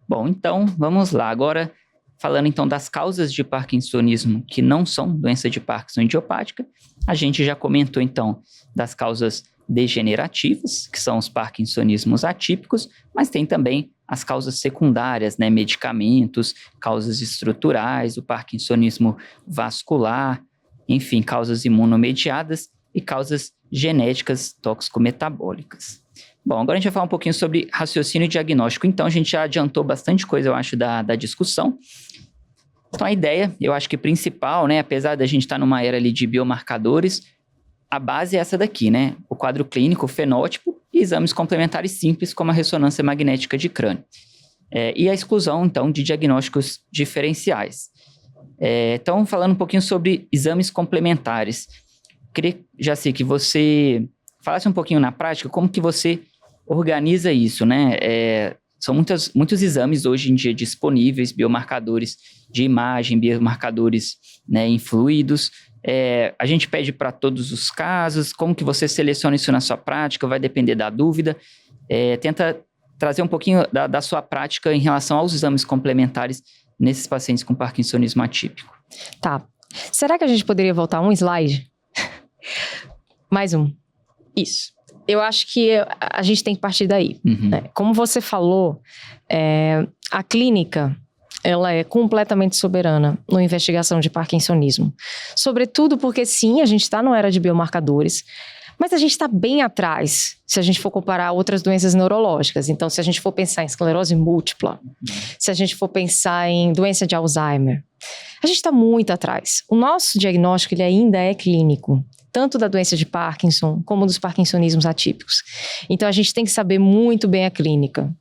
Bom, então, vamos lá. Agora, falando então das causas de parkinsonismo que não são doença de Parkinson idiopática, a gente já comentou então das causas degenerativas, que são os parkinsonismos atípicos, mas tem também as causas secundárias, né? Medicamentos, causas estruturais, o parkinsonismo vascular, enfim, causas imunomediadas e causas genéticas tóxico-metabólicas. Bom, agora a gente vai falar um pouquinho sobre raciocínio diagnóstico. Então, a gente já adiantou bastante coisa, eu acho, da discussão. Então, a ideia, eu acho que principal, né, apesar da gente estar numa era ali de biomarcadores, a base é essa daqui, né? O quadro clínico, o fenótipo e exames complementares simples, como a ressonância magnética de crânio. E a exclusão, então, de diagnósticos diferenciais. Então, falando um pouquinho sobre exames complementares, queria, já sei que você falasse um pouquinho na prática como que você organiza isso, né? São muitos exames hoje em dia disponíveis, biomarcadores de imagem, biomarcadores, né, em fluidos. A gente pede para todos os casos, como que você seleciona isso na sua prática, vai depender da dúvida. Tenta trazer um pouquinho da sua prática em relação aos exames complementares nesses pacientes com parkinsonismo atípico. Tá. Será que a gente poderia voltar um slide? Mais um. Isso. Eu acho que a gente tem que partir daí. Uhum. Né? Como você falou, a clínica, ela é completamente soberana na investigação de parkinsonismo. Sobretudo porque, sim, a gente está numa era de biomarcadores, mas a gente está bem atrás se a gente for comparar outras doenças neurológicas. Então, se a gente for pensar em esclerose múltipla, se a gente for pensar em doença de Alzheimer, a gente está muito atrás. O nosso diagnóstico ele ainda é clínico, tanto da doença de Parkinson como dos parkinsonismos atípicos. Então, a gente tem que saber muito bem a clínica.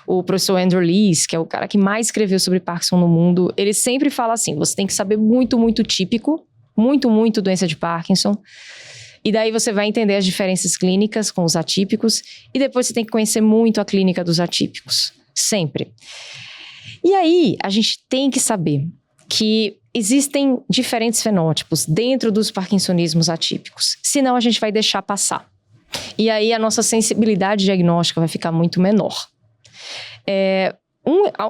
O professor Andrew Lees, que é o cara que mais escreveu sobre Parkinson no mundo, ele sempre fala assim, você tem que saber muito, muito típico, muito, muito doença de Parkinson, e daí você vai entender as diferenças clínicas com os atípicos, e depois você tem que conhecer muito a clínica dos atípicos, sempre. E aí, a gente tem que saber que existem diferentes fenótipos dentro dos parkinsonismos atípicos, senão a gente vai deixar passar. E aí a nossa sensibilidade diagnóstica vai ficar muito menor.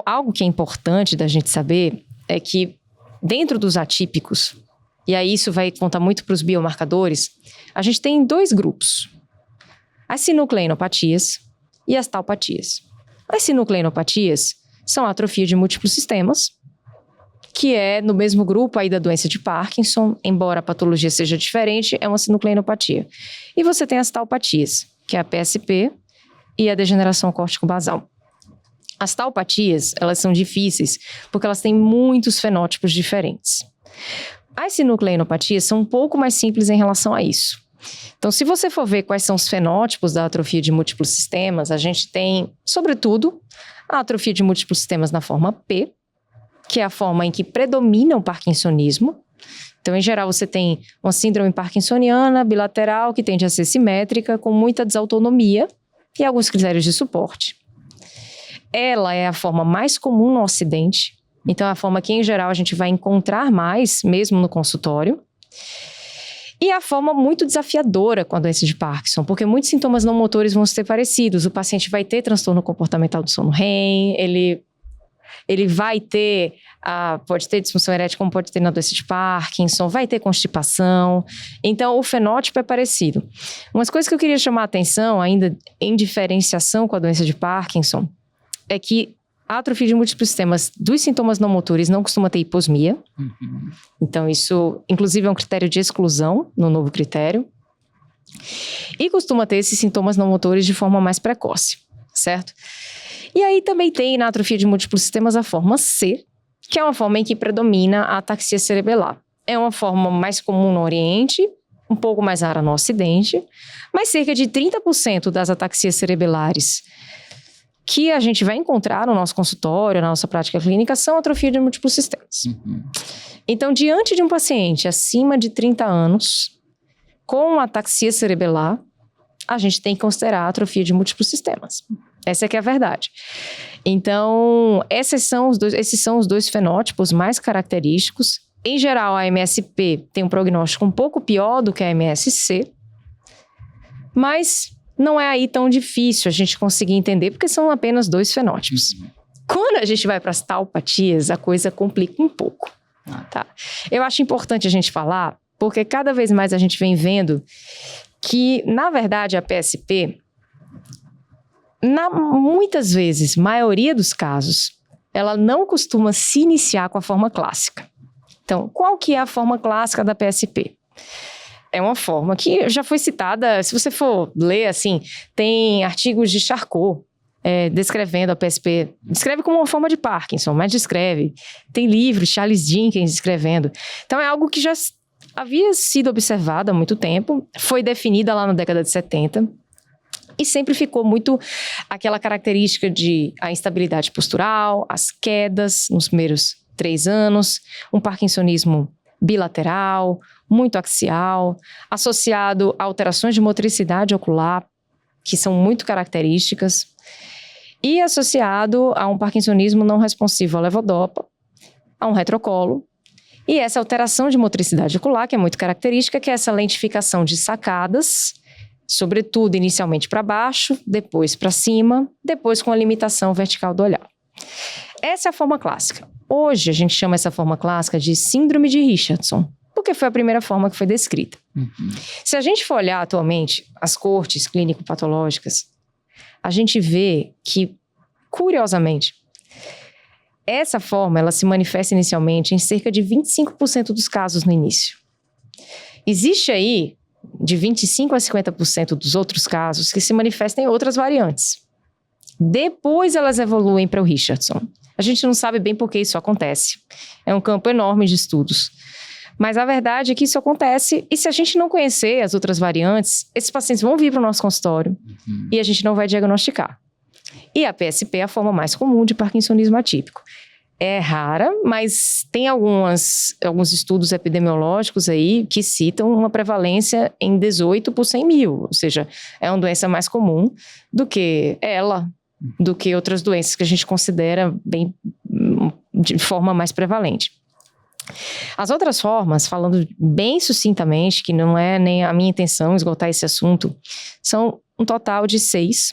Algo que é importante da gente saber é que dentro dos atípicos, e aí isso vai contar muito para os biomarcadores, a gente tem dois grupos. As sinucleinopatias e as taupatias. As sinucleinopatias são a atrofia de múltiplos sistemas, que é no mesmo grupo aí da doença de Parkinson, embora a patologia seja diferente, é uma sinucleinopatia. E você tem as taupatias, que é a PSP e a degeneração córtico-basal. As taupatias, elas são difíceis porque elas têm muitos fenótipos diferentes. As sinucleinopatias são um pouco mais simples em relação a isso. Então, se você for ver quais são os fenótipos da atrofia de múltiplos sistemas, a gente tem, sobretudo, a atrofia de múltiplos sistemas na forma P, que é a forma em que predomina o parkinsonismo. Então, em geral, você tem uma síndrome parkinsoniana bilateral que tende a ser simétrica, com muita desautonomia e alguns critérios de suporte. Ela é a forma mais comum no Ocidente, então é a forma que, em geral, a gente vai encontrar mais, mesmo no consultório. E é a forma muito desafiadora com a doença de Parkinson, porque muitos sintomas não motores vão ser parecidos. O paciente vai ter transtorno comportamental do sono REM, ele vai ter, pode ter disfunção erétil como pode ter na doença de Parkinson, vai ter constipação. Então, o fenótipo é parecido. Umas coisas que eu queria chamar a atenção, ainda em diferenciação com a doença de Parkinson, é que a atrofia de múltiplos sistemas dos sintomas não motores não costuma ter hiposmia. Uhum. Então, isso, inclusive, é um critério de exclusão no novo critério. E costuma ter esses sintomas não motores de forma mais precoce, certo? E aí também tem na atrofia de múltiplos sistemas a forma C, que é uma forma em que predomina a ataxia cerebelar. É uma forma mais comum no Oriente, um pouco mais rara no Ocidente, mas cerca de 30% das ataxias cerebelares que a gente vai encontrar no nosso consultório, na nossa prática clínica, são atrofia de múltiplos sistemas. Uhum. Então, diante de um paciente acima de 30 anos, com ataxia cerebelar, a gente tem que considerar a atrofia de múltiplos sistemas. Essa é que é a verdade. Então, esses são os dois fenótipos mais característicos. Em geral, a MSP tem um prognóstico um pouco pior do que a MSC, mas não é aí tão difícil a gente conseguir entender, porque são apenas dois fenótipos. Quando a gente vai para as taupatias, a coisa complica um pouco. Tá? Eu acho importante a gente falar, porque cada vez mais a gente vem vendo que, na verdade, a PSP, muitas vezes, maioria dos casos, ela não costuma se iniciar com a forma clássica. Então, qual que é a forma clássica da PSP? É uma forma que já foi citada, se você for ler, assim, tem artigos de Charcot, descrevendo a PSP, descreve como uma forma de Parkinson, mas descreve. Tem livros, Charles Dickens descrevendo. Então é algo que já havia sido observado há muito tempo, foi definida lá na década de 70 e sempre ficou muito aquela característica de a instabilidade postural, as quedas nos primeiros 3 anos, um parkinsonismo bilateral, muito axial, associado a alterações de motricidade ocular, que são muito características, e associado a um parkinsonismo não responsivo à levodopa, a um retrocolo, e essa alteração de motricidade ocular, que é muito característica, que é essa lentificação de sacadas, sobretudo inicialmente para baixo, depois para cima, depois com a limitação vertical do olhar. Essa é a forma clássica. Hoje a gente chama essa forma clássica de síndrome de Richardson, porque foi a primeira forma que foi descrita. Se a gente for olhar atualmente as cortes clínico-patológicas, a gente vê que, curiosamente, essa forma ela se manifesta inicialmente em cerca de 25% dos casos no início. Existe aí de 25% a 50% dos outros casos que se manifestam em outras variantes. Depois elas evoluem para o Richardson. A gente não sabe bem por que isso acontece. É um campo enorme de estudos. Mas a verdade é que isso acontece e se a gente não conhecer as outras variantes, esses pacientes vão vir para o nosso consultório e a gente não vai diagnosticar. E a PSP é a forma mais comum de parkinsonismo atípico. É rara, mas tem alguns estudos epidemiológicos aí que citam uma prevalência em 18 por 100 mil, ou seja, é uma doença mais comum do que outras doenças que a gente considera de forma mais prevalente. As outras formas, falando bem sucintamente, que não é nem a minha intenção esgotar esse assunto, são um total de 6.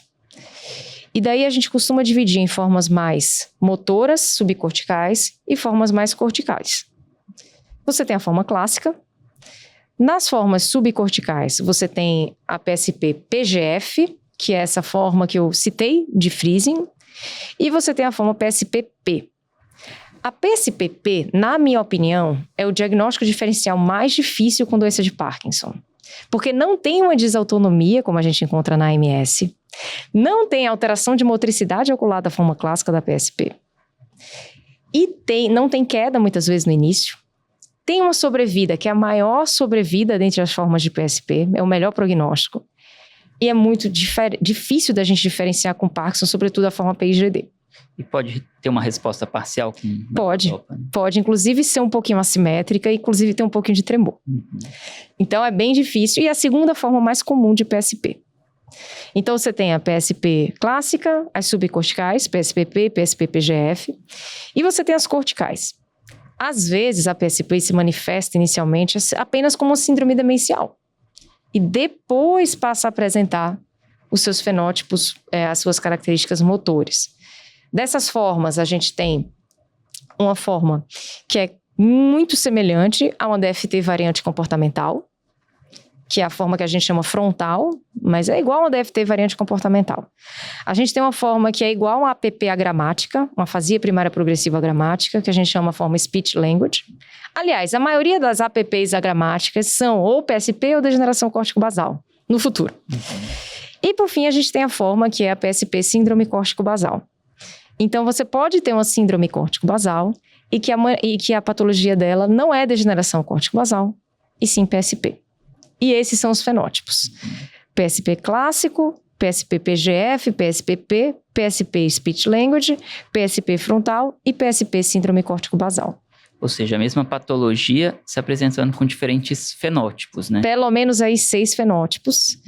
E daí a gente costuma dividir em formas mais motoras, subcorticais, e formas mais corticais. Você tem a forma clássica. Nas formas subcorticais, você tem a PSP-PGF, que é essa forma que eu citei, de freezing, e você tem a forma PSP-P. A PSP-P, na minha opinião, é o diagnóstico diferencial mais difícil com doença de Parkinson. Porque não tem uma desautonomia, como a gente encontra na AMS, não tem alteração de motricidade ocular da forma clássica da PSP. E não tem queda, muitas vezes, no início. Tem uma sobrevida, que é a maior sobrevida dentre as formas de PSP, é o melhor prognóstico. E é muito difícil da gente diferenciar com Parkinson, sobretudo a forma PIGD. E pode ter uma resposta parcial? Pode, inclusive ser um pouquinho assimétrica, inclusive ter um pouquinho de tremor. Então é bem difícil, e é a segunda forma mais comum de PSP. Então você tem a PSP clássica, as subcorticais, PSP-P, PSP-PGF, e você tem as corticais. Às vezes a PSP se manifesta inicialmente apenas como uma síndrome demencial, e depois passa a apresentar os seus fenótipos, as suas características motores. Dessas formas, a gente tem uma forma que é muito semelhante a uma DFT variante comportamental, que é a forma que a gente chama frontal, mas é igual a uma DFT variante comportamental. A gente tem uma forma que é igual a uma APP agramática, uma afasia primária progressiva agramática, que a gente chama a forma speech language. Aliás, a maioria das APPs agramáticas são ou PSP ou degeneração córtico-basal, no futuro. E, por fim, a gente tem a forma que é a PSP síndrome córtico-basal. Então, você pode ter uma síndrome córtico-basal e que a patologia dela não é degeneração córtico-basal, e sim PSP. E esses são os fenótipos. PSP clássico, PSP-PGF, PSP-P, PSP speech language, PSP frontal e PSP síndrome córtico-basal. Ou seja, a mesma patologia se apresentando com diferentes fenótipos, né? Pelo menos aí 6 fenótipos.